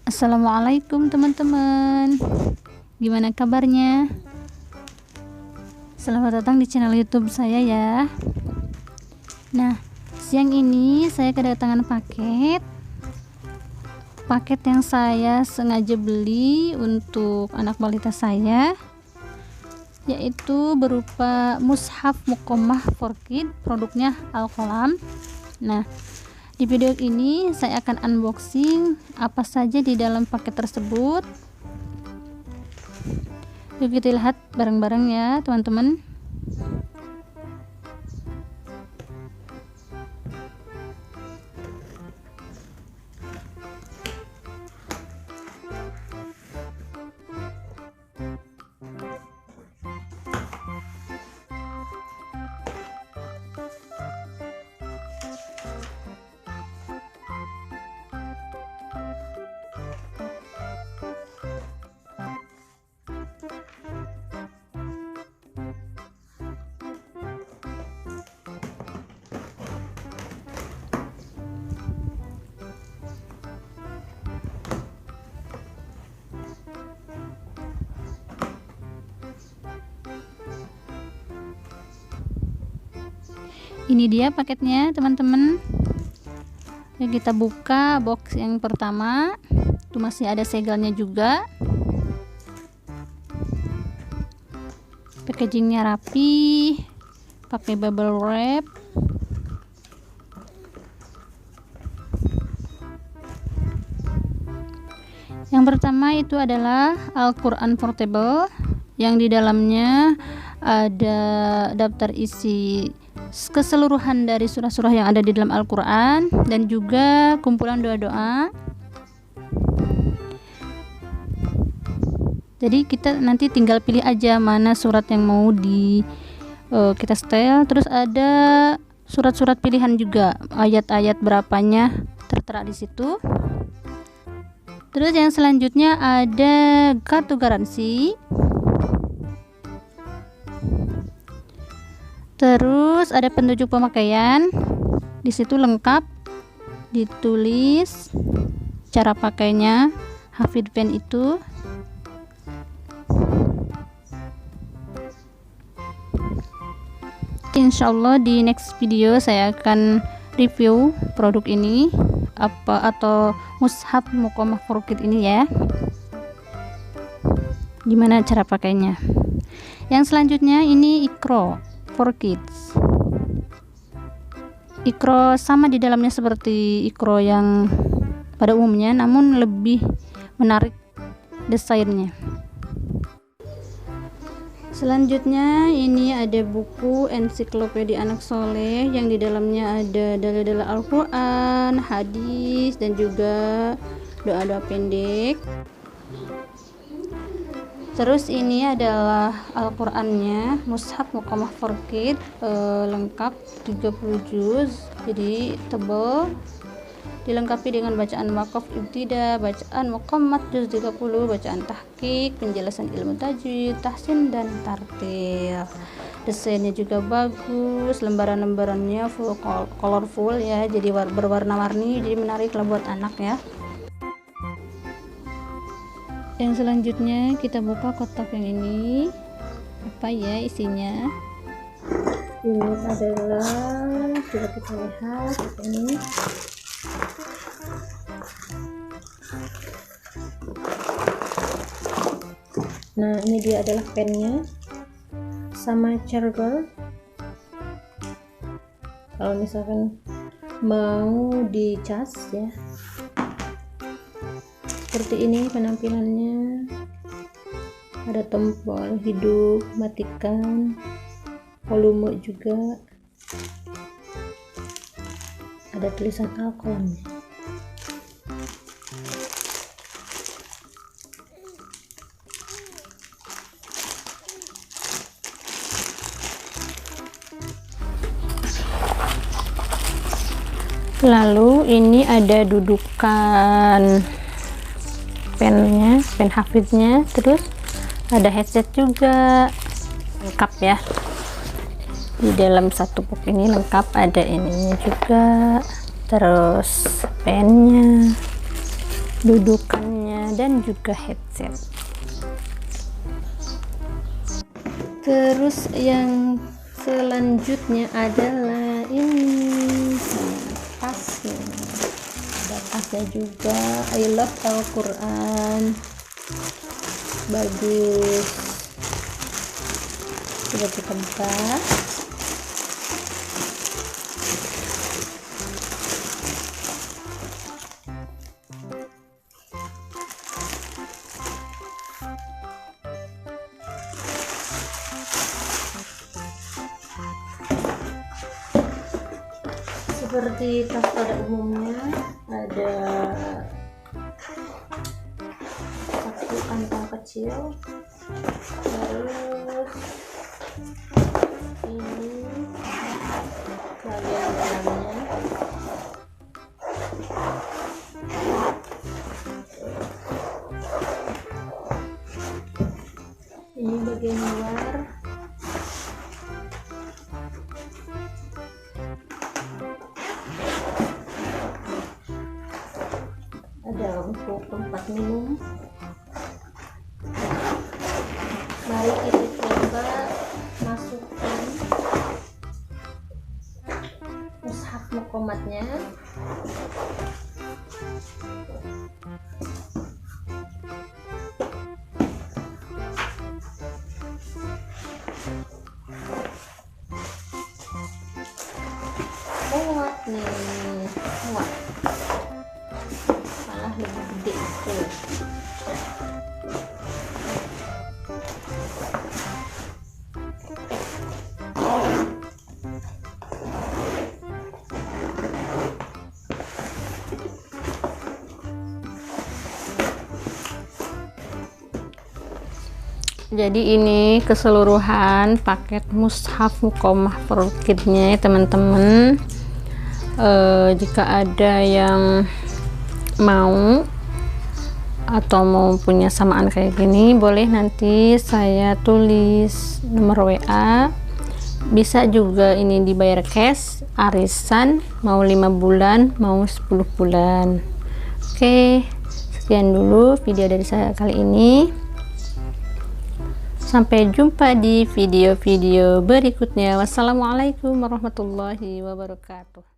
Assalamualaikum teman-teman, gimana kabarnya? Selamat datang di channel YouTube saya ya. Nah, siang ini saya kedatangan paket yang saya sengaja beli untuk anak balita saya, yaitu berupa mushaf Muqammah for Kids, produknya Al-Qalam. Nah, di video ini saya akan unboxing apa saja di dalam paket tersebut. Yuk kita lihat bareng-bareng ya teman-teman. Ini dia paketnya teman-teman. Yuk kita buka box yang pertama. Itu masih ada segelnya juga. Packagingnya rapi, pakai bubble wrap. Yang pertama itu adalah Al-Quran Portable, yang di dalamnya ada daftar isi keseluruhan dari surah-surah yang ada di dalam Al-Quran dan juga kumpulan doa-doa. Jadi kita nanti tinggal pilih aja mana surat yang mau kita setel. Terus ada surat-surat pilihan juga, ayat-ayat berapanya tertera di situ. Terus yang selanjutnya ada kartu garansi. Terus ada petunjuk pemakaian. Di situ lengkap ditulis cara pakainya Hafidh Pen itu. Insyaallah di next video saya akan review produk ini atau mushaf Muqammah for Kids ini ya. Gimana cara pakainya. Yang selanjutnya ini Iqra for Kids. Iqra sama di dalamnya seperti Iqra yang pada umumnya, namun lebih menarik desainnya. Selanjutnya ini ada buku ensiklopedia anak soleh yang di dalamnya ada dalil-dalil Al-Quran, hadis, dan juga doa-doa pendek. Terus ini adalah Al-Qur'annya, mushaf Muqammah for Kids, lengkap 30 juz, jadi tebal. Dilengkapi dengan bacaan waqaf ibtida, bacaan muqammat juz 30, bacaan tahqiq, penjelasan ilmu tajwid, tahsin dan tartil. Desainnya juga bagus, lembaran-lembarannya full colorful ya, jadi berwarna-warni, jadi menarik lah buat anak ya. Yang selanjutnya kita buka kotak yang ini. Apa ya isinya? Ini adalah, coba kita lihat ini. Nah, ini dia adalah pennya sama charger. Kalau misalkan mau dicas ya. Seperti ini penampilannya. Ada tombol hidup, matikan, volume juga. Ada tulisan Al-Qalam. Lalu ini ada dudukan pennya, pen hafidnya, terus ada headset juga, lengkap ya. Di dalam satu box ini lengkap, ada ininya juga, terus pennya, dudukannya dan juga headset. Terus yang selanjutnya adalah ini tasnya. Ada tasnya juga. I love Al-Quran, bagus. Coba kita buka. Seperti tas pada umumnya, ada satu kantong kecil, terus ini bagian dalamnya, ini bagian luar. Ada untuk tempat minum. Mari kita coba masukkan mushaf muqommatnya. Muat nih, muat. Malah lebih gede itu. Jadi ini keseluruhan paket mushaf muqomah Forkidnya ya teman-teman. Jika ada yang mau atau mau punya samaan kayak gini, boleh nanti saya tulis nomor WA. Bisa juga ini dibayar cash, arisan, mau 5 bulan mau 10 bulan. Oke, sekian dulu video dari saya kali ini. Sampai jumpa di video-video berikutnya. Wassalamualaikum warahmatullahi wabarakatuh.